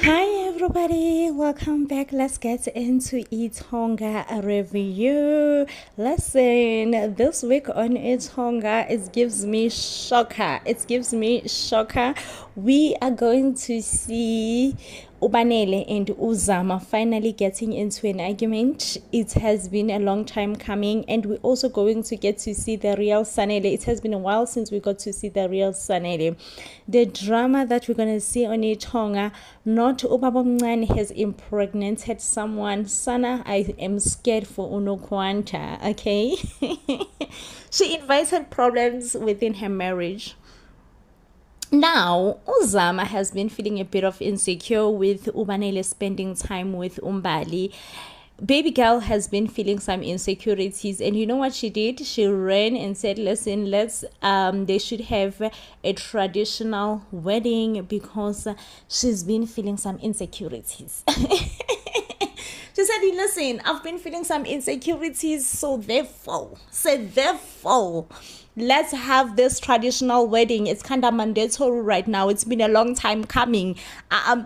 Hi everybody, welcome back. Let's get into Itonga review. Listen, this week on Itonga, it gives me shocker. We are going to see Ubanele and Uzama finally getting into an argument. It has been a long time coming, and we're also going to get to see the real Sanele. It has been a while since we got to see the real Sanele. The drama that we're going to see on Itonga, not Ubabomncane has impregnated someone. Sana, I am scared for Unokwanta, okay? She invited problems within her marriage. Now, Uzama has been feeling a bit of insecure with Ubanele spending time with Umbali. Baby girl has been feeling some insecurities, and you know what she did? She ran and said, listen, they should have a traditional wedding because she's been feeling some insecurities. She said, listen, I've been feeling some insecurities, so therefore, let's have this traditional wedding. It's kind of mandatory right now. It's been a long time coming.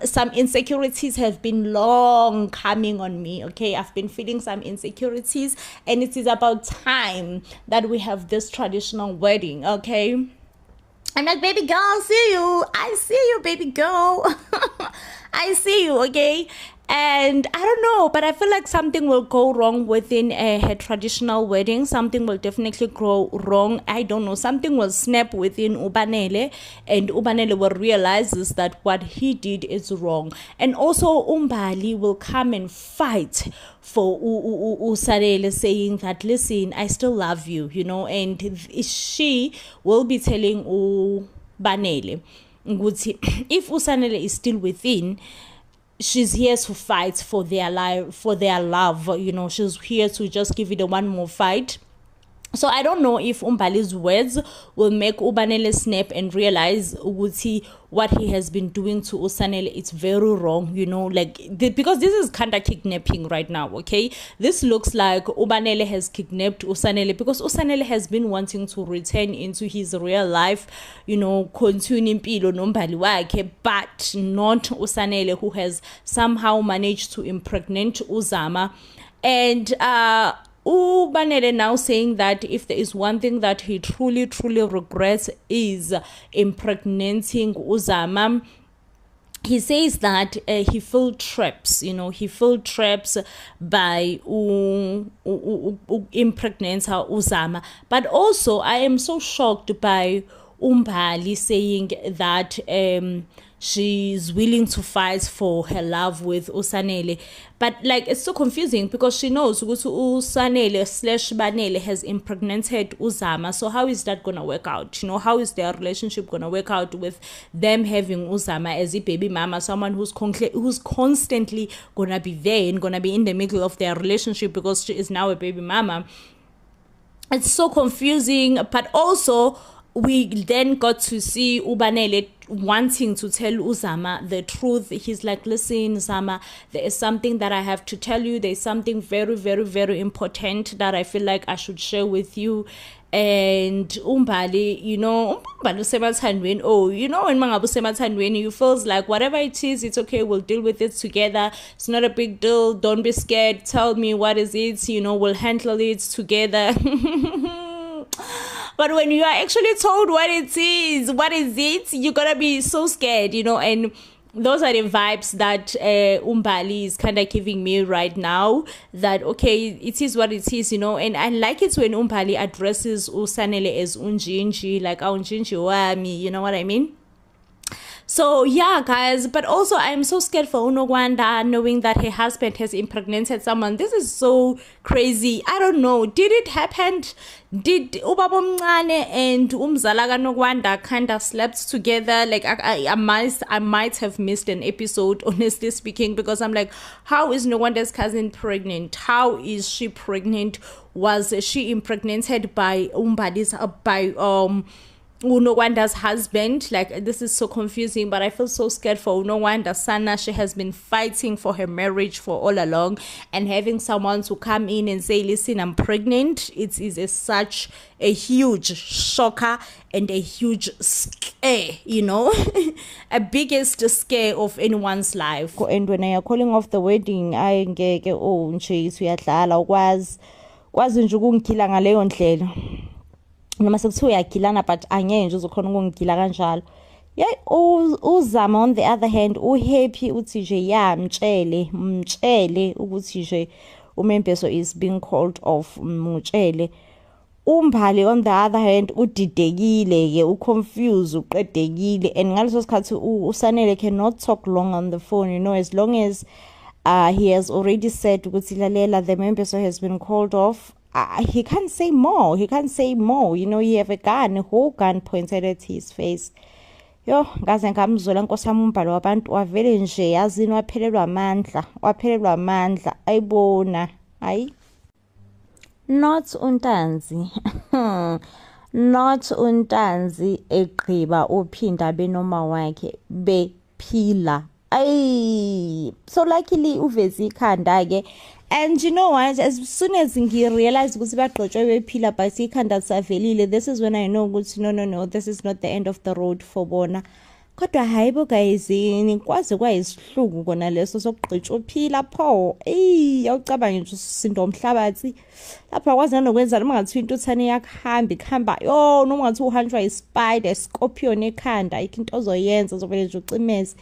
Some insecurities have been long coming on me, okay? I've been feeling some insecurities, and it is about time that we have this traditional wedding, okay? I'm like, baby girl, I see you, baby girl. I see you, okay? And I don't know, but I feel like something will go wrong within her traditional wedding. Something will definitely go wrong. I don't know. Something will snap within Ubanele, and Ubanele will realize that what he did is wrong. And also Umbali will come and fight for Usanele, saying that, listen, I still love you, you know, and she will be telling Ubanele, if Usanele is still within, she's here to fight for their life, for their love, you know. She's here to just give it a one more fight. So I don't know if Umbali's words will make Ubanele snap and realize what he has been doing to Usanele. It's very wrong, you know, because this is kind of kidnapping right now, okay? This looks like Ubanele has kidnapped Usanele because Usanele has been wanting to return into his real life, you know, continue impilo nombali wakhe, but not Usanele, who has somehow managed to impregnate Uzama. And Ubanele now saying that if there is one thing that he truly regrets is impregnating Uzama. He says that he felt traps, you know, by impregnate Uzama. But also I am so shocked by Umbali saying that she's willing to fight for her love with Usanele. But it's so confusing because she knows Usanele / Banele has impregnated Uzama. So how is that gonna work out? You know, how is their relationship gonna work out with them having Uzama as a baby mama, someone who's constantly gonna be there and gonna be in the middle of their relationship because she is now a baby mama? It's so confusing. But also we then got to see Ubanele wanting to tell Uzama the truth. He's like, listen, Uzama, there is something that I have to tell you. There's something very important that I feel like I should share with you. And Umbali, you know, when mangabu semathandweni, you feels like whatever it is, it's okay, we'll deal with it together. It's not a big deal. Don't be scared. Tell me what is it, you know, we'll handle it together. But when you are actually told what it is, you're gonna be so scared, you know. And those are the vibes that Umbali is kind of giving me right now, that okay, it is what it is, you know. And I like it when Umbali addresses Usanele as unjinji, like unjinji wami, you know what I mean? So yeah, guys, but also I'm so scared for Unogwanda, knowing that her husband has impregnated someone. This is so crazy. I don't know. Did it happen? Did Ubabomncane and Umzala Nogwanda kind of slept together? Like I might have missed an episode, honestly speaking, because I'm like, how is Nogwanda's cousin pregnant? How is she pregnant? Was she impregnated by Unokwanda's husband. Like, this is so confusing, but I feel so scared for Unowanda. Sana, she has been fighting for her marriage for all along, and having someone to come in and say, listen, I'm pregnant, it is such a huge shocker and a huge scare, you know, a biggest scare of anyone's life. And when you're calling off the wedding, I ngeke nje uyadlala ukwazi nje ukungigila ngaleyo ndlela. Noma sekuthiwa uyagilana but angeke nje uzokhona ukungigila kanjalo. Yeah, uzama on the other hand uhappy uthi nje ya mtshele ukuthi nje uMembeso is being called off, mtshele. Umbhali on the other hand udidekile ke, uconfused, uqedekile, and ngaleso sikhathi uSanele cannot talk long on the phone, you know, as long as he has already said ukuthi lalela the Membeso has been called off. He can't say more. You know, he have a whole gun pointed at his face. Yo, ngaze ngamzwela nkosami umbhalo wabantu wavele nje yazini waphelelwa amandla ayibona hayi. Not untanzi egqiba uphinda benoma wakhe bephila. Ay, so luckily uveze ikhanda ke. And you know what, as soon as I realized ukuthi bagqotshwe bephila but ikhanda savelile, this is when I know ukuthi no, this is not the end of the road for bona. Kodwa hayibo guys, nikwazi kwayisihluku kona leso sokugqitshwa uphila pho. Awucabange nje usindo umhlabathi. Lapha kwazi nanokwenza noma ngathi intuthane yakuhamba yo, noma ngathi uhanjwa ispider, scorpion ekhanda, ikinto ozoyenza uzovele nje ucimeze.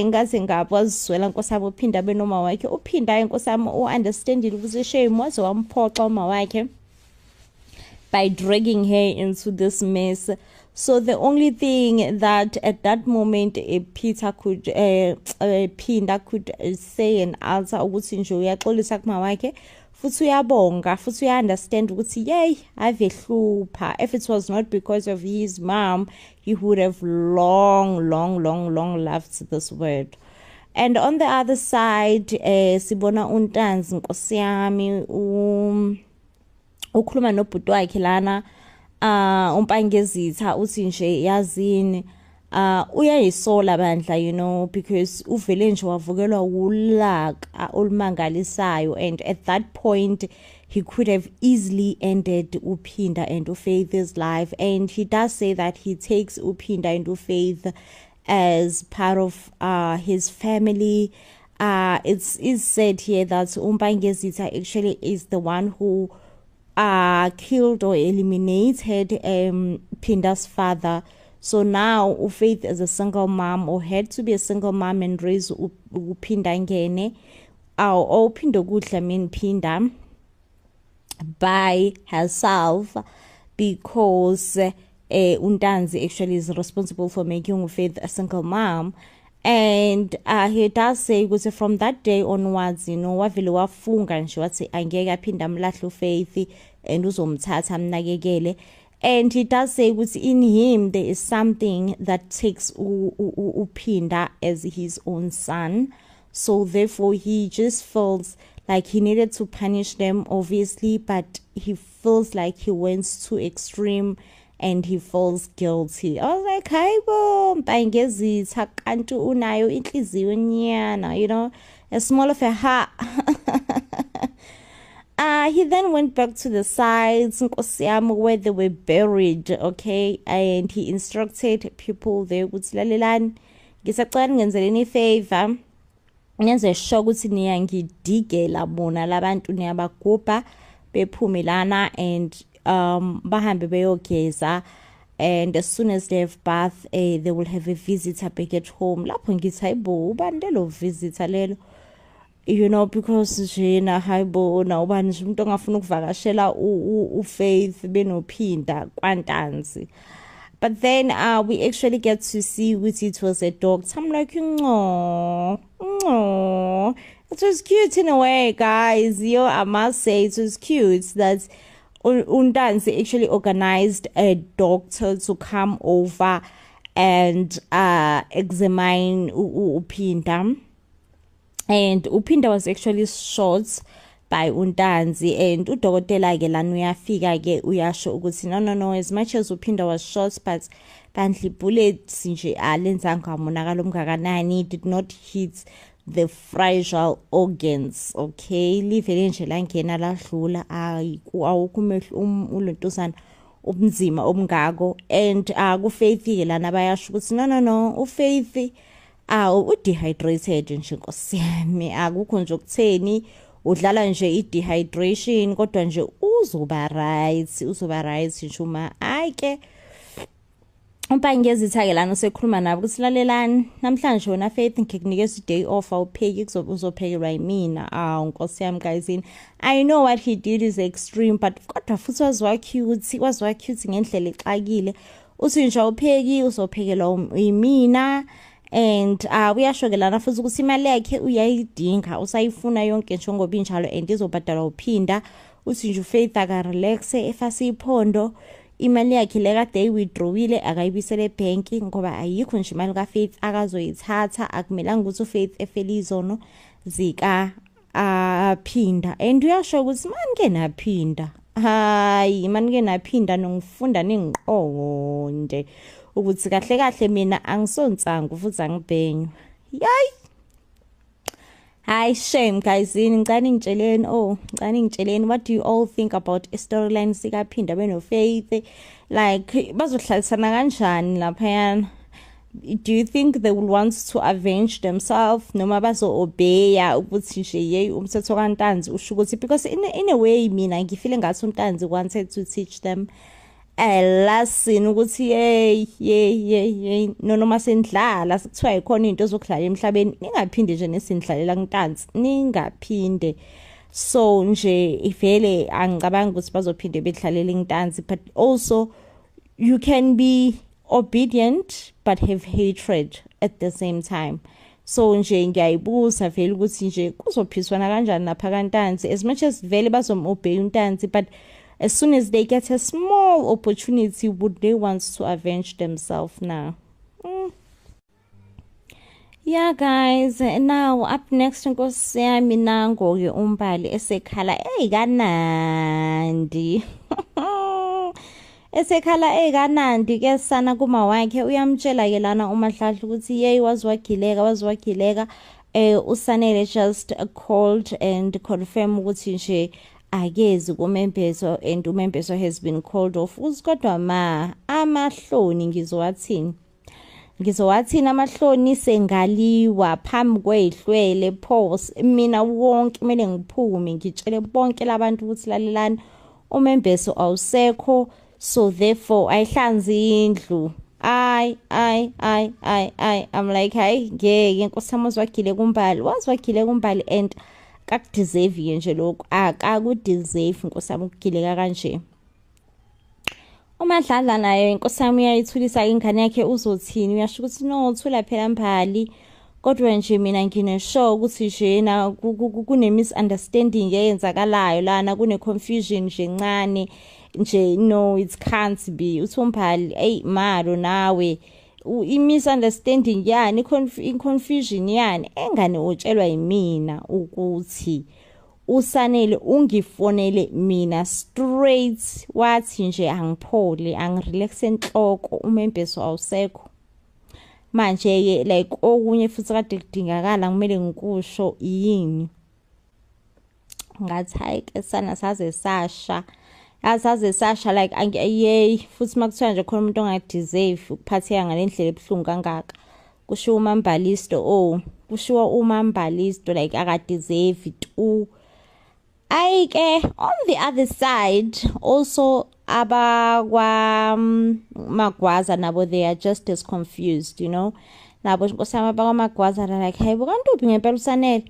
Ngaze ngapho waziswela nkosami uphinda benoma wakhe. Uphinda inkosami understandile ukuthi shame waze wamphoxa uma wakhe by dragging her into this mess. So the only thing that at that moment Peter could Phinda could say and answer ukuthi nje uyaxolisa kuma wakhe futhi uyabonga futhi uyaunderstand ukuthi yay ave hlupha. If it was not because of his mom, he would have long loved this word. And on the other side, sibona uNtanzi nkosi yami ukhuluma nobhuti wakhe lana umpangezitha uthi nje yazini uyayisola bandla, you know, because uvele nje wavukelwa ulaka olumangalisayo, and at that point he could have easily ended Uphinda and uFaith's life. And he does say that he takes Uphinda and uFaith as part of his family. It's said here that umpangezitha actually is the one who killed or eliminated Phinda's father. So now uFaith as a single mom, or had to be a single mom and raise Uphinda ngene, or Uphinda Gudla mean Phinda by herself, because uNtanzi actually is responsible for making uFaith a single mom. And he does say ukuthi from that day onwards, you know, wavele wafunga nje wathi angeke aphinda amlahle uFaith and uzomthatha amnakekele. And he does say ukuthi in him there is something that takes Uphinda as his own son. So therefore he just feels like he needed to punish them, obviously, but he feels like he went too extreme and he feels guilty. I was like, hayibo mpangezitha kanti unayo inhliziyo nyana, you know, as small of a heart. He then went back to the sites where they were buried, okay, and he instructed people there ukuthi lalelani ngisacela ngenzeleni ifavor, ngenze sure ukuthi niyangidigela bona labantu niyabagubha bephume lana and bahambe beyogeza, and as soon as they have bath they will have a visitor back at home. Lapho ngithi hayibo ubani lelo visitor lelo, you know, because njena hayibo na ubani nje umuntu ongafuna ukuvakashela uFaith benophinda kwaNtanzi. But then we actually get to see which it was a dog. So I'm like, no, it was cute in a way, guys. Yo, I must say it was cute that uNtanzi actually organized a doctor to come over and examine Uphinda. And Uphinda was actually shot by uNtanzi, and udokotela ke lana uyafika ke uyasho ukuthi no, as much as uphinda was shot, but bandly bullets nje alenzanga umonakalo omngakanani, did not hit the fragile organs. Okay, livele nje langena ladlula, awukho ulontosana obunzima obungako. And kuFaith ke lana bayasho ukuthi no, uFaith udehydrated nje Nkosi yami, akukho nje ukutheni, udlala nje i-dehydration kodwa nje uzoba right nje uma ayike umpangezitha ke lana usekhuluma nabo ukuthi lalelani namhlanje wona Faith ngikunikeza i-day off, awupheki uzophekelwa yimina. Nkosi yami guys, I know what he did is extreme, but kodwa futhi waziwa cute ngendlela exakile, uthi nje awupheki uzophekelwa yimina. And uyasho ke lana futhi ukuthi imali yakhe uyayidinga, usayifuna yonke nje ngoba injalo and izobhadalwa uphinda. Uthi nje uFaith aka-relax efase iphondo, imali yakhe le kade ayiwithdrawile akayibisele ebhenki ngoba ayikho nje imali kaFaith akazoyithatha. Akumelanga ukuthi uFaith efele izono zika phinda. And uyasho ukuthi manike naphinda, hayi manike naphinda nongifunda ningiqonde ukuthi kahle mina angisonsangu futhi angibhenywa. Hi, shame guys, ngicane ngitsheleni what do you all think about storyline sikaphinda benoFaith, like bazohlalisana kanjani laphayana? Do you think they will want to avenge themselves noma bazo-obeya ukuthi nje yey umthetho kaNtanzi usho ukuthi, because in a way mina ngifile ngathi uNtanzi wanted to teach them a lesson ukuthi yey noma sendlala sekuthiwa ikhona into ezokudlala emhlabeni ningaphinde nje nesindlalela kuNtanzi, ningaphinde. So nje ivele angicabanga ukuthi bazophinde bedlalela kuNtanzi, but also you can be obedient but have hatred at the same time. So nje ngiyayibuza vele ukuthi nje kuzophiswana kanjani lapha kaNtanzi, as much as vele bazomobey uNtanzi, but as soon as they get a small opportunity, would they want to avenge themselves now? Yeah guys, now up next Nkosi yami nango ke uMbali esekhala kanandi kanandi ke sana kuma wakhe uyamtshela ke lana uMahladla ukuthi yey waziwagileka uSanele just called and confirm ukuthi nje akezi kuMembeso, and uMembeso has been called off. Kodwa amahloni ngizowathini amahloni sengaliwa phambi kwehlwele pause. Mina wonke kumele ngiphume ngitshele bonke labantu ukuthi lalelani uMembeso awusekho, so therefore ayihlanzi indlu. I'm like hayi ngeke Nkosi yami waziwagile kuMbali and kakudeserve nje lokho, akakudeserve Nkosi yami ukugileka kanje. uMahladla naye Nkosi yami uyayithulisa ingane yakhe uzothini, uyasho ukuthi no uthula phela Mbali, kodwa nje mina ngineshow ukuthi nje na kune misunderstanding eyenzakalayo lana, kune confusion nje ncane nje, no it can't be. Uthi uMbali malo nawe i-misunderstanding yani, i-confusion yani engane utshelwa yimina ukuthi uSanele ungifonele mina straight wathi nje angiphole angirelax enhloko uMembeso awusekho. Manje ke like okunye futhi kade kudingakala kumele ngikusho yini, ngathi hayi ke sana saze sasha like yey futhi makuthiwa nje khona umuntu ongadeserve ukuphatheka ngalendlela ebuhlungu kangaka, kushiwo uMambalisto kushiwo uMambalisto like akadeserve tu. Ayike on the other side also abakwa Magwaza nabo they are just as confused, you know, nabo Nkosi yami abakwa Magwaza like hey bukanti ngempela uSanele,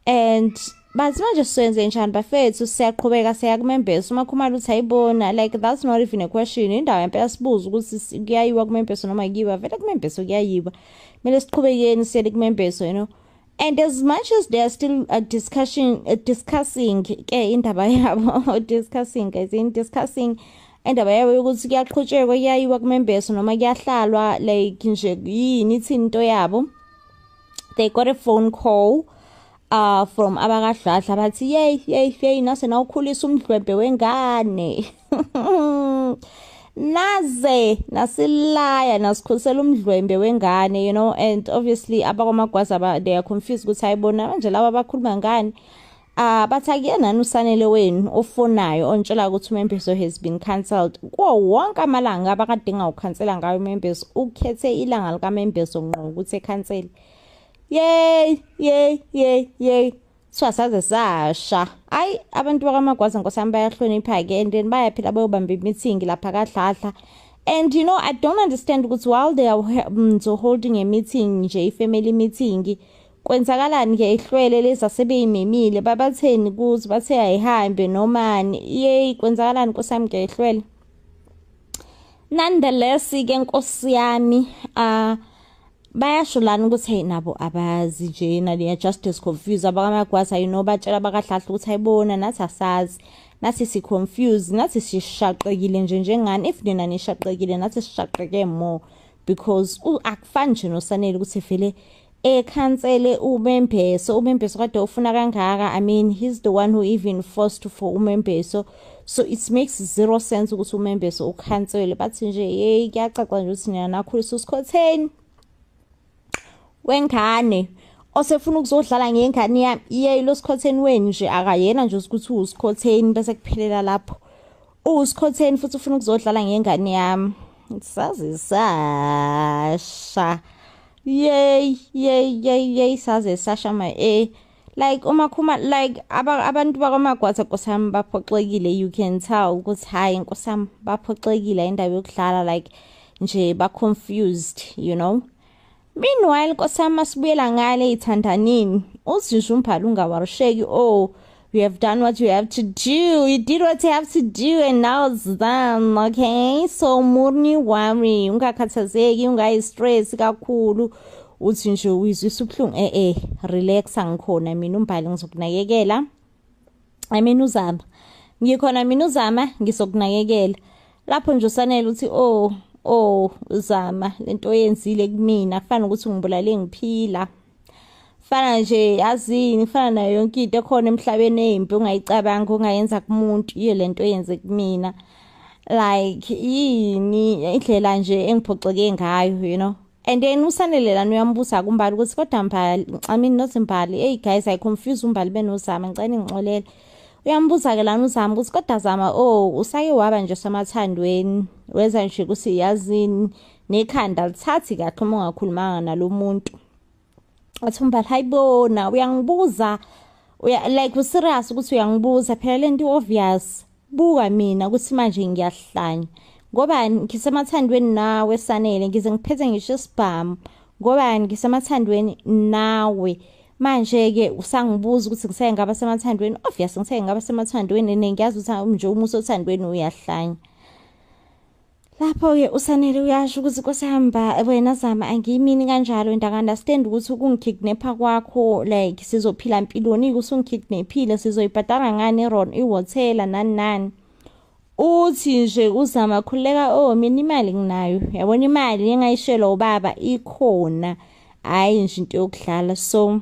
and bathi manje siyenze njani bafethu, siyaqhubeka siya kuMembeso umakhumalo uthi ayibona, like that's not even a question. Indawo yempela sibuza ukuthi kuyayiwa kuMembeso noma kuyiwa, vele kuMembeso kuyayiwa, kumele siqhubekeni siyele kuMembeso, you know. And as much as they are still discussing ke indaba yabo discussing indaba yabo yokuthi kuyaqhutshekwa kuyayiwa kuMembeso noma kuyahlalwa like nje yini ithi into yabo, they got a phone call from abakadladla bathi yey nase nawukhulisa umdlwembe wengane naze nasilaya nasikhulisela umdlwembe wengane, you know. And obviously abakwamagwaza they are confused ukuthi ayibona manje laba bakhuluma ngani. Bathi akuyena usanele wenu ofonayo ontshela ukuthi umembeso has been cancelled. Kuwo wonke amalanga abakadinga ukukhansela ngayo umembeso, ukhethe ilanga likamembeso ngqo ukuthi ekhansele. Yey saze sasha. Ayi abantu bakamagwaza nkosami bayahlonipha ke, and then bayaphila bayobamba imeeting lapha kaDladla. And you know, I don't understand ukuthi while they are holding a meeting nje, family meeting, kwenzakalani ke ihlwele leza sebeyimemile babatheni kuthi bathe ayihambe nomani. Yey kwenzakalani nkosami ke ihlwele. Nonetheless ke nkosi yami bayasholana ukuthi hey nabo abazi nje na they are just as confused abakamagwaza, you know, batshela bakadladla ukuthi ayibona nathi asazi, nathi si confused, nathi sishaqekile nje njengani. If nina nishaqekile nathi sishaqeke more, because akufani nje nosanele ukuthi vele ekhansele umembeso kade ufuna kangaka. I mean, he's the one who even forced for umembeso, so it makes zero sense ukuthi umembeso ukhansele. Bathi nje hey kuyacaca nje ukuthi nina nakhulisa usikhotheni wengane osefuna ukuzodlala ngengane yami. Yey lo sikhotheni wenu nje akayena nje ukuthi usikhotheni bese kuphelela lapho. Usikhotheni futhi ufuna ukuzodlala ngengane yami. Saze sasha. Yey saze sasha like umakhuma like abantu bakamagwaza nkosami baphoxekile. You can tell ukuthi hayi nkosami baphoxekile indaba yokudlala, like nje ba confused, you know. Meanwhile nkosami masibuyela ngale ithandanini uzinje umbhalo ungawarisheki. Oh, you have done what you have to do, you did what you have to do, and now it's done. Okay, so murni worry, ungakhathazeki, ungayi-stress kakhulu, uthi nje uyizwisa ubuhlungu. Relax ngikhona mina umbhalo ngizokunakekela. I mean uzama ngikhona mina uzama ngizokunakekela. Lapho nje usanele uthi uzama lento oyenzile kumina fana ukuthi ngibulale ngiphila, fana nje yazini, fana nayo yonke into ekhona emhlabeni embi ungayicabanga ungayenza kumuntu, iyo lento oyenze kumina. Like yini indlela nje engiphoxeke ngayo, you know. And then usanele lana uyambuza kumbali ukuthi kodwa Mbali, I mean not Mbali, hey guys I confuse umbali benozama ngicela ngixolele. Uyambuza ke lana uzama ukuthi kodwa Zama usake waba nje samathandweni weza nje ukuthi yazini nekhanda lithathi kahle uma ungakhulumanga nalomuntu. Athi Mbali hayibona uyangibuza like userious ukuthi uyangibuza phela lento obvious. Buka mina ukuthi manje ngiyahlanya ngoba ngisemathandweni nawe Sanele, ngize ngiphethe ngisho isibhamu ngoba ngisemathandweni nawe. Manje ke usangibuza ukuthi ngiseke ngaba semathandweni. Obvious ngiseke ngaba semathandweni nengiyazi ukuthi nje umuntu othandweni uyahlanya. Lapho ke usanele uyasho ukuthi nkosihamba wena Zama angiyimini kanjalo and I understand ukuthi ukungikidnapha kwakho like sizophila impiloni usungikidnaphile sizoyibhadala ngani iron ihotel nani. Uthi nje uzama khuleka mina imali nginayo, yabona imali engayishela ubaba ikhona, hayi nje into yokudlala. So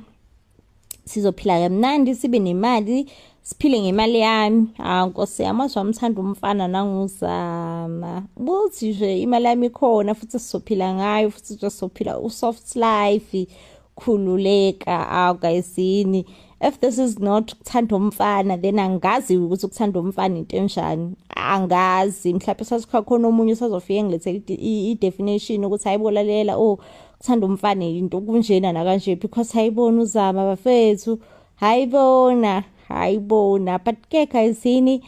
sizophila kamnandi sibe nemali siphile ngemali yami. Nkosi yami wamthanda umfana nanguzama. Buthi nje imali yami ikhona futhi sizophila ngayo futhi sizophila soft life khululeka. Guysini, if this is not ukuthanda umfana then angazi ukuthi ukuthanda umfana into enjani. Angazi mhlawumbe sasikhona omunye sazofika ngilethele i-definition ukuthi hayibolalela ukuthanda umfana into kunjena nakanje, because hayibona uzama bafethu, hayibona. But ke guysini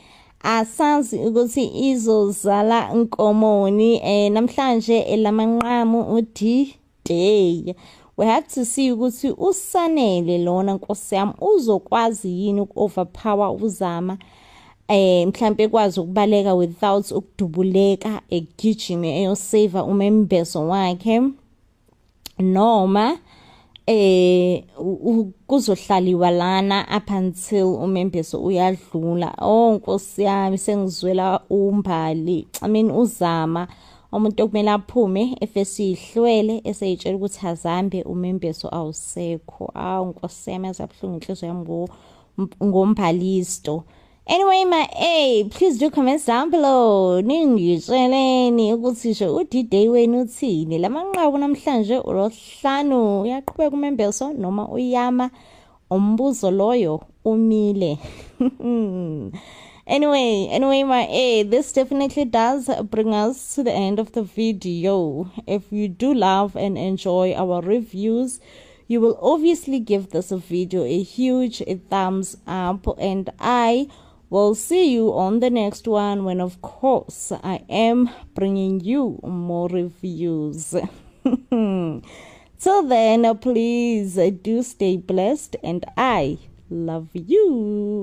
asazi ukuthi izozala inkomoni namhlanje elamanqamu uD-Day. We have to see ukuthi usanele lona nkosi yami uzokwazi yini uku-overpower uzama, mhlawumbe ekwazi ukubaleka without ukudubuleka egijime eyosave umembeso wakhe, noma kuzohlaliwa lana up until umembeso uyadlula. Nkosi yami sengizwela umbali, I mean uzama umuntu okumele aphume efesihlwele eseyitshela ukuthi azambe umembeso awusekho. Awu Nkosi yami yazabuhlungu inhliziyo yami ngombhalisto. Anyway, please do comment down below. Ningitsheleni ukuthi nje uD-Day wenu uthini. Lamanqaku namhlanje uLwesihlanu uyaqhubeka umembeso noma uyama? Umbuzo loyo umile. Anyway, this definitely does bring us to the end of the video. If you do love and enjoy our reviews, you will obviously give this video a huge thumbs up, and I will see you on the next one when, of course, I am bringing you more reviews. Till then, please do stay blessed, and I love you.